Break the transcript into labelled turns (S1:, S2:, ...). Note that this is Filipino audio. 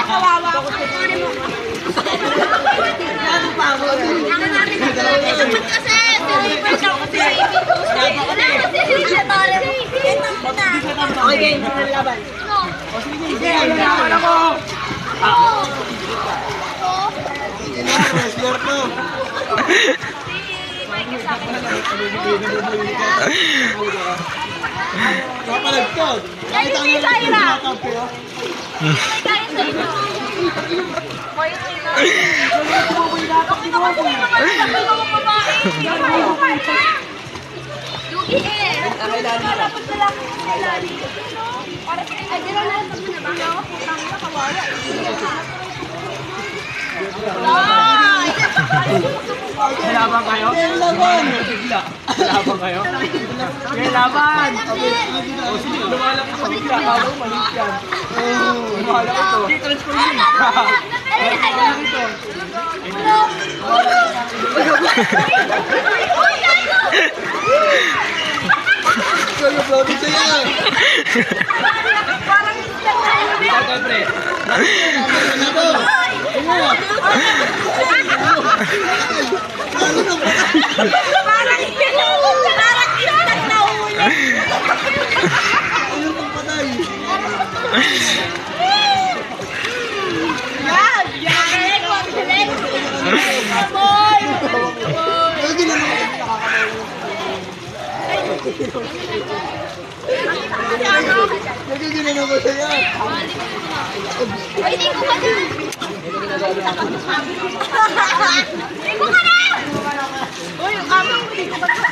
S1: Kawawa ako. Okay, game. Laban. Sige, laban ako.
S2: Kapalagtod.
S1: Kahit ang hirap. Kahit sa ito. Yugi eh. Para pagdalaki sa lali. Para ay dito na lang mo na ba? Ang kawawa.
S2: Laban kayo? Laban! Laban kayo? May laban! O sige, lumalap sa bigla. Kala ko malit yan. Lumalap ito. Hindi, transforming. Lumalap ito. Kaya floating sa'yo.
S1: Parang
S2: Ito, pre. Ito.
S1: Parang instant na huli.
S2: Ayun pang patay.
S1: Yan! Yan! Boy!
S2: Lagi na naman. Lagi na naman sa'yo.
S1: Ay, hindi ko ba dyan? Hindi ko ka na! Uy, yung kamang hindi ko ba dyan?